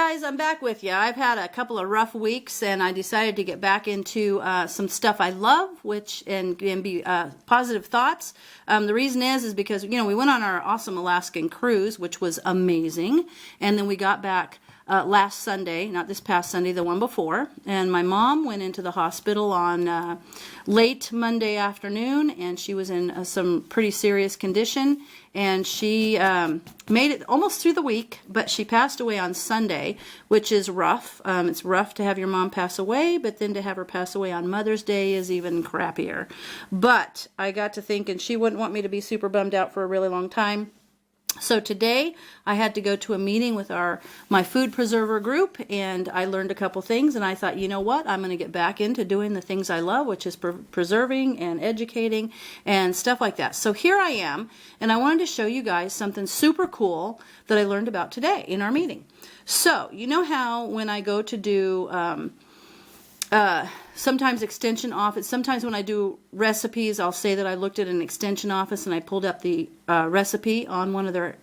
guys, I'm back with you. I've had a couple of rough weeks, and I decided to get back into some stuff I love, and be positive thoughts. The reason is because we went on our awesome Alaskan cruise, which was amazing, and then we got back last Sunday, not this past Sunday, the one before, and my mom went into the hospital on late Monday afternoon, and she was in some pretty serious condition, and she made it almost through the week, but she passed away on Sunday, which is rough. It's rough to have your mom pass away, but then to have her pass away on Mother's Day is even crappier. But I got to thinking she wouldn't want me to be super bummed out for a really long time. So today I had to go to a meeting with my food preserver group, and I learned a couple things, and I thought, you know what, I'm going to get back into doing the things I love, which is preserving and educating and stuff like that. So here I am, and I wanted to show you guys something super cool that I learned about today in our meeting. So you know how when I go to do sometimes extension office, sometimes when I do recipes, I'll say that I looked at an extension office and I pulled up the recipe on one of their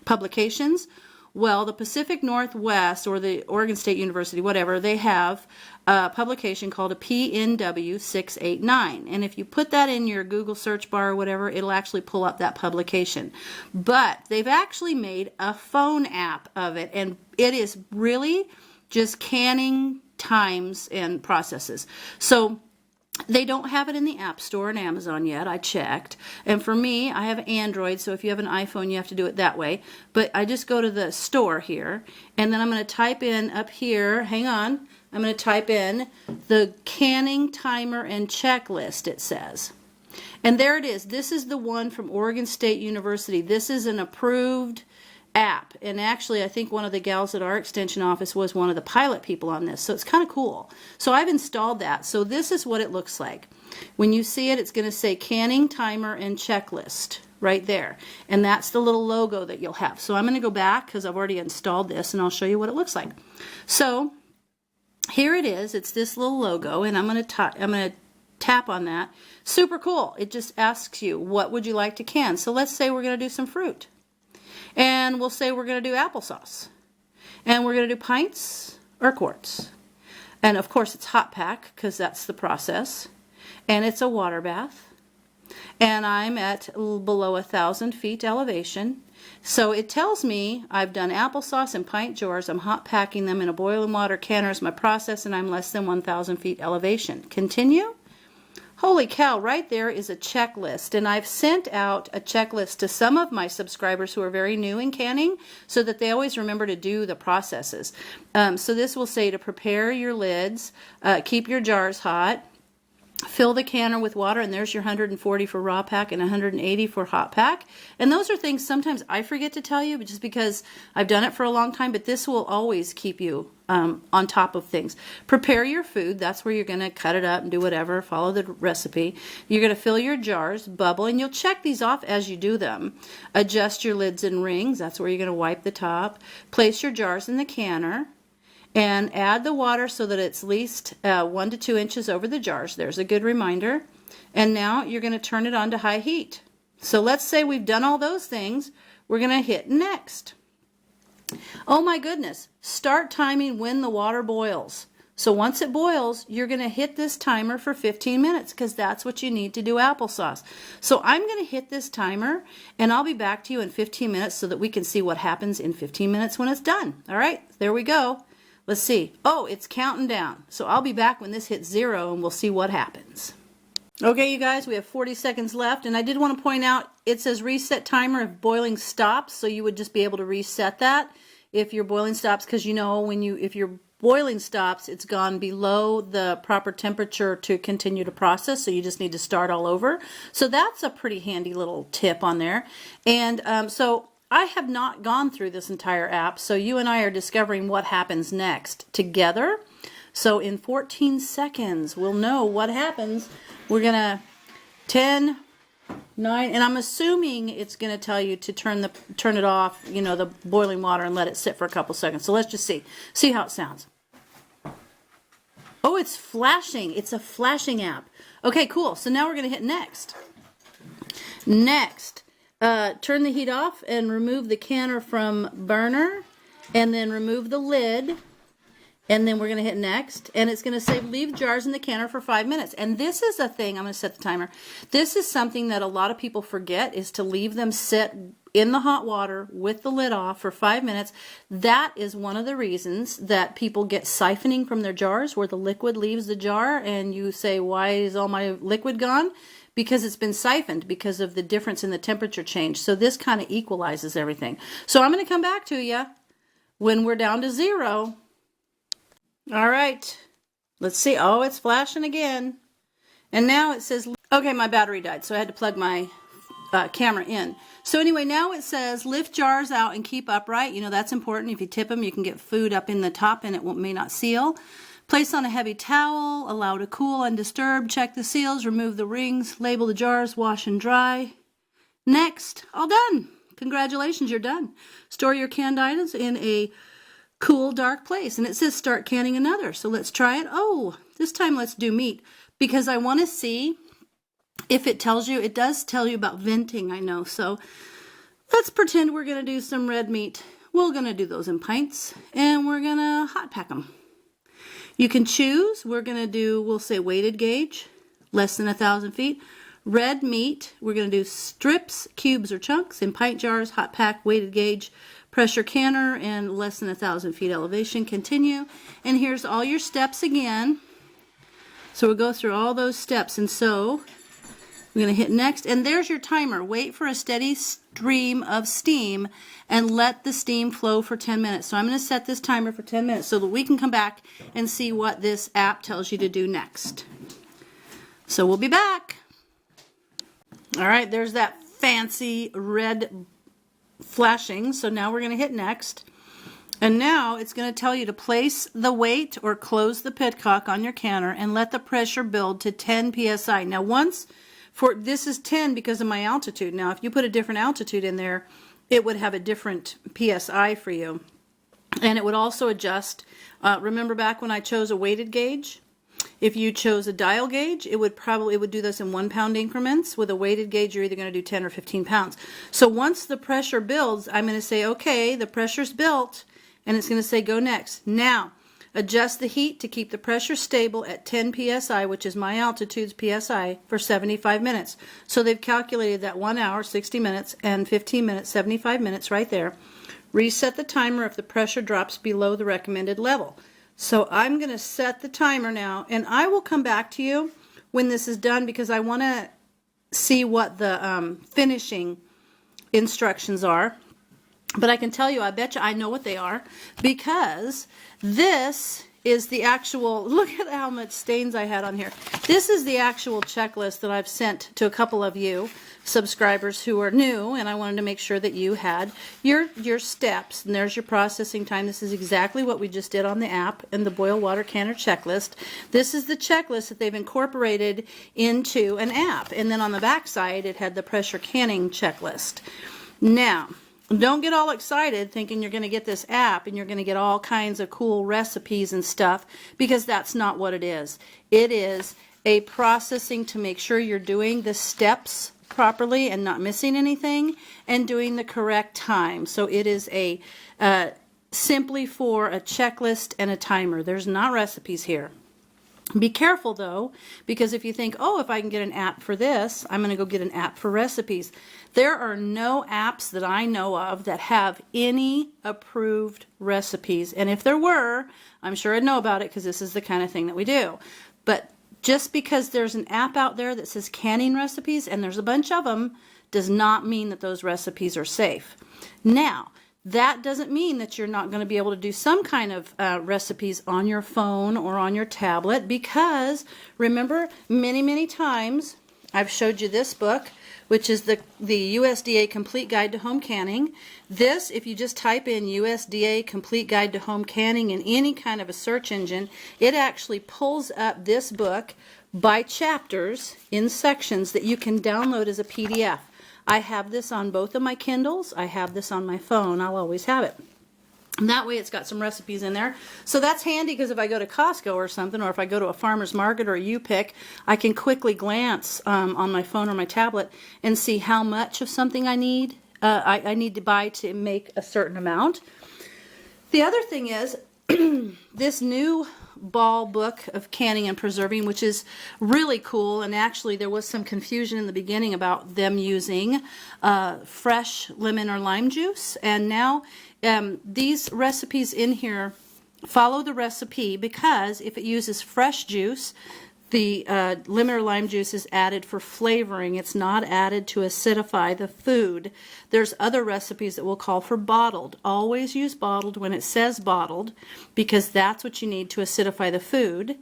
publications. Well, the Pacific Northwest or the Oregon State University, whatever, they have a publication called a PNW 689. And if you put that in your Google search bar or whatever, it'll actually pull up that publication. But they've actually made a phone app of it, and it is really just canning times and processes. So they don't have it in the App Store and Amazon yet. I checked. And for me, I have Android, so if you have an iPhone, you have to do it that way. But I just go to the store here, and then I'm going to type in up here, hang on, I'm going to type in the canning timer and checklist, it says. And there it is. This is the one from Oregon State University. This is an approved app, and actually I think one of the gals at our extension office was one of the pilot people on this, so it's kind of cool. So I've installed that. So this is what it looks like. When you see it, it's going to say canning timer and checklist right there, and that's the little logo that you'll have. So I'm going to go back because I've already installed this, and I'll show you what it looks like. So here it is. It's this little logo, and I'm going to tap on that. Super cool. It just asks you, what would you like to can? So let's say we're going to do some fruit. And we'll say we're going to do applesauce. And we're going to do pints or quarts. And of course it's hot pack because that's the process. And it's a water bath. And I'm at below 1,000 feet elevation. So it tells me I've done applesauce in pint jars. I'm hot packing them in a boiling water canner as my process, and I'm less than 1,000 feet elevation. Continue. Holy cow, right there is a checklist, and I've sent out a checklist to some of my subscribers who are very new in canning so that they always remember to do the processes. So this will say to prepare your lids, keep your jars hot, fill the canner with water, and there's your 140 for raw pack and 180 for hot pack. And those are things sometimes I forget to tell you, but just because I've done it for a long time, but this will always keep you on top of things. Prepare your food. That's where you're going to cut it up and do whatever. Follow the recipe. You're going to fill your jars, bubble, and you'll check these off as you do them. Adjust your lids and rings. That's where you're going to wipe the top. Place your jars in the canner. And add the water so that it's at least 1 to 2 inches over the jars. There's a good reminder. And now you're going to turn it on to high heat. So let's say we've done all those things. We're going to hit next. Oh my goodness. Start timing when the water boils. So once it boils, you're going to hit this timer for 15 minutes because that's what you need to do applesauce. So I'm going to hit this timer, and I'll be back to you in 15 minutes so that we can see what happens in 15 minutes when it's done. All right, there we go. Let's see. Oh, it's counting down. So I'll be back when this hits 0, and we'll see what happens. Okay, you guys, we have 40 seconds left, and I did want to point out it says reset timer if boiling stops, so you would just be able to reset that if your boiling stops, because you know if your boiling stops, it's gone below the proper temperature to continue to process, so you just need to start all over. So that's a pretty handy little tip on there. And so I have not gone through this entire app, so you and I are discovering what happens next together. So in 14 seconds, we'll know what happens. We're going to 10, 9, and I'm assuming it's going to tell you to turn it off, the boiling water, and let it sit for a couple seconds. So let's just see how it sounds. Oh, it's flashing. It's a flashing app. Okay, cool. So now we're going to hit next. Next. Turn the heat off and remove the canner from burner. and then remove the lid, and then we're going to hit next, and it's going to say leave jars in the canner for 5 minutes. And this is a thing, I'm going to set the timer. This is something that a lot of people forget, is to leave them sit in the hot water with the lid off for 5 minutes. That is one of the reasons that people get siphoning from their jars, where the liquid leaves the jar and you say, why is all my liquid gone? Because it's been siphoned because of the difference in the temperature change. So this kind of equalizes everything. So I'm going to come back to you when we're down to 0. All right, let's see. Oh, it's flashing again. And now it says, okay, my battery died, so I had to plug my camera in. So anyway, now it says lift jars out and keep upright. You know, that's important. If you tip them, you can get food up in the top and it may not seal. Place on a heavy towel, allow to cool undisturbed, check the seals, remove the rings, label the jars, wash and dry. Next, all done. Congratulations, you're done. Store your canned items in a cool, dark place. And it says start canning another. So let's try it. Oh, this time let's do meat, because I want to see if it tells you. It does tell you about venting, I know. So let's pretend we're going to do some red meat. We're going to do those in pints, and we're going to hot pack them. You can choose. We're going to do, we'll say weighted gauge, less than 1,000 feet. Red meat, we're going to do strips, cubes, or chunks in pint jars, hot pack, weighted gauge, pressure canner, and less than 1,000 feet elevation. Continue. And here's all your steps again. So we'll go through all those steps. And so we're going to hit next. And there's your timer. Wait for a steady stream of steam and let the steam flow for 10 minutes. So I'm going to set this timer for 10 minutes so that we can come back and see what this app tells you to do next. So we'll be back. All right, there's that fancy red flashing. So now we're going to hit next. And now it's going to tell you to place the weight or close the pitcock on your canner and let the pressure build to 10 psi. Now this is 10 because of my altitude. Now if you put a different altitude in there, it would have a different psi for you. And it would also adjust. Remember back when I chose a weighted gauge? If you chose a dial gauge, it would do this in 1 pound increments. With a weighted gauge, you're either going to do 10 or 15 pounds. So once the pressure builds, I'm going to say, okay, the pressure's built, and it's going to say go next. Now, adjust the heat to keep the pressure stable at 10 psi, which is my altitude's psi, for 75 minutes. So they've calculated that 1 hour, 60 minutes, and 15 minutes, 75 minutes right there. Reset the timer if the pressure drops below the recommended level. So I'm going to set the timer now, and I will come back to you when this is done, because I want to see what the finishing instructions are. But I can tell you, I bet you I know what they are, because this is the actual, look at how much stains I had on here. This is the actual checklist that I've sent to a couple of you subscribers who are new, and I wanted to make sure that you had your steps. And there's your processing time. This is exactly what we just did on the app and the boil water canner checklist. This is the checklist that they've incorporated into an app. And then on the back side, it had the pressure canning checklist. Now, don't get all excited thinking you're going to get this app and you're going to get all kinds of cool recipes and stuff, because that's not what it is. It is a processing to make sure you're doing the steps properly and not missing anything and doing the correct time. So it is a simply for a checklist and a timer. There's not recipes here. Be careful though, because if you think, oh, if I can get an app for this, I'm going to go get an app for recipes. There are no apps that I know of that have any approved recipes. And if there were, I'm sure I'd know about it, because this is the kind of thing that we do. But just because there's an app out there that says canning recipes, and there's a bunch of them, does not mean that those recipes are safe. Now, that doesn't mean that you're not going to be able to do some kind of recipes on your phone or on your tablet, because remember, many times I've showed you this book, which is the USDA Complete Guide to Home Canning. This, if you just type in USDA Complete Guide to Home Canning in any kind of a search engine, it actually pulls up this book by chapters in sections that you can download as a PDF. I have this on both of my Kindles. I have this on my phone. I'll always have it. And that way it's got some recipes in there. So that's handy, because if I go to Costco or something, or if I go to a farmer's market or a U-Pick, I can quickly glance on my phone or my tablet and see how much of something I need to buy to make a certain amount. The other thing is this new ball book of canning and preserving, which is really cool. And actually there was some confusion in the beginning about them using fresh lemon or lime juice. And now these recipes in here follow the recipe, because if it uses fresh juice, the lemon or lime juice is added for flavoring. It's not added to acidify the food. There's other recipes that will call for bottled. Always use bottled when it says bottled, because that's what you need to acidify the food.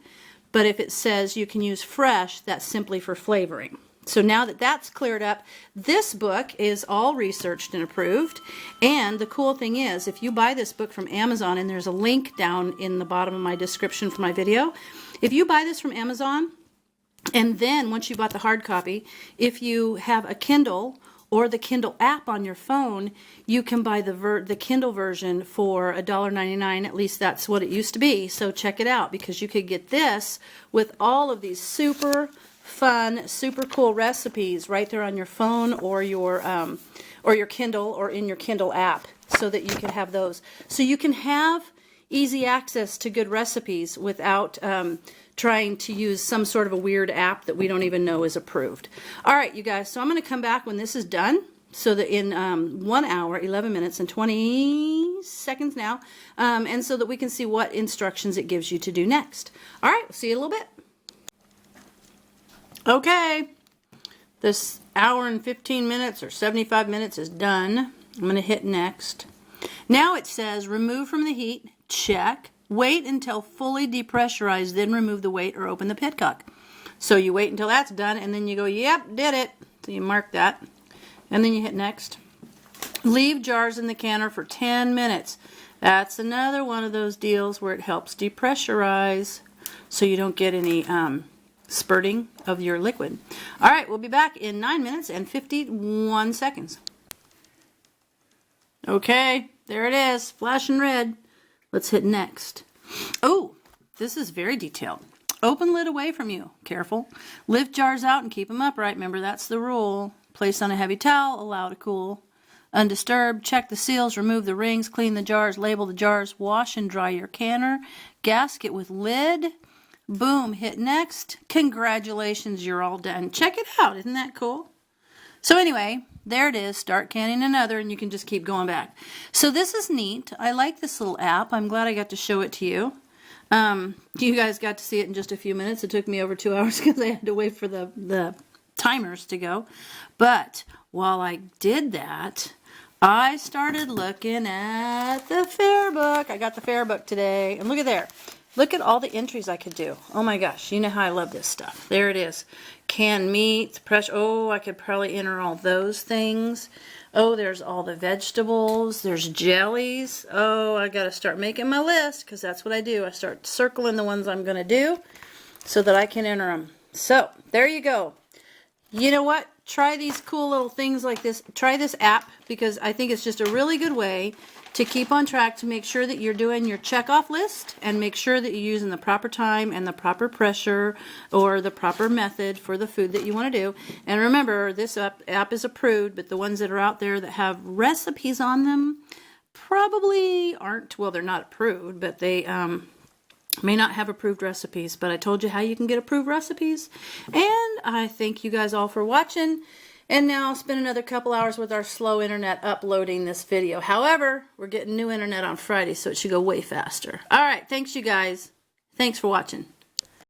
But if it says you can use fresh, that's simply for flavoring. So now that that's cleared up, this book is all researched and approved. And the cool thing is, if you buy this book from Amazon, and there's a link down in the bottom of my description for my video, if you buy this from Amazon, and then once you bought the hard copy, if you have a Kindle or the Kindle app on your phone, you can buy the Kindle version for $1.99. At least that's what it used to be. So check it out, because you could get this with all of these super fun, super cool recipes right there on your phone or your Kindle, or in your Kindle app, so that you can have those. So you can have easy access to good recipes without trying to use some sort of a weird app that we don't even know is approved. All right, you guys, so I'm going to come back when this is done, so that in 1 hour, 11 minutes, and 20 seconds now, and so that we can see what instructions it gives you to do next. All right, we'll see you in a little bit. Okay, this hour and 15 minutes or 75 minutes is done. I'm going to hit next. Now it says remove from the heat. Check. Wait until fully depressurized, then remove the weight or open the petcock. So you wait until that's done, and then you go, yep, did it. So you mark that, and then you hit next. Leave jars in the canner for 10 minutes. That's another one of those deals where it helps depressurize, so you don't get any spurting of your liquid. All right, we'll be back in 9 minutes and 51 seconds. Okay, there it is, flashing red. Let's hit next. Oh, this is very detailed. Open lid away from you. Careful. Lift jars out and keep them upright. Remember, that's the rule. Place on a heavy towel. Allow to cool. Undisturbed. Check the seals. Remove the rings. Clean the jars. Label the jars. Wash and dry your canner. Gasket with lid. Boom. Hit next. Congratulations, you're all done. Check it out. Isn't that cool? So anyway, there it is. Start canning another, and you can just keep going back. So this is neat. I like this little app. I'm glad I got to show it to you. You guys got to see it in just a few minutes. It took me over 2 hours because I had to wait for the timers to go. But while I did that, I started looking at the fair book. I got the fair book today, and look at there. Look at all the entries I could do. Oh my gosh, you know how I love this stuff. There it is. Canned meats, oh, I could probably enter all those things. Oh, there's all the vegetables. There's jellies. Oh, I got to start making my list, because that's what I do. I start circling the ones I'm going to do so that I can enter them. So, there you go. You know what? Try these cool little things like this. Try this app, because I think it's just a really good way to keep on track, to make sure that you're doing your checkoff list, and make sure that you're using the proper time and the proper pressure or the proper method for the food that you want to do. And remember, this app is approved, but the ones that are out there that have recipes on them probably aren't, well, they're not approved, but they may not have approved recipes. But I told you how you can get approved recipes, and I thank you guys all for watching. And now I'll spend another couple hours with our slow internet uploading this video. However, we're getting new internet on Friday, so it should go way faster. All right, thanks you guys. Thanks for watching.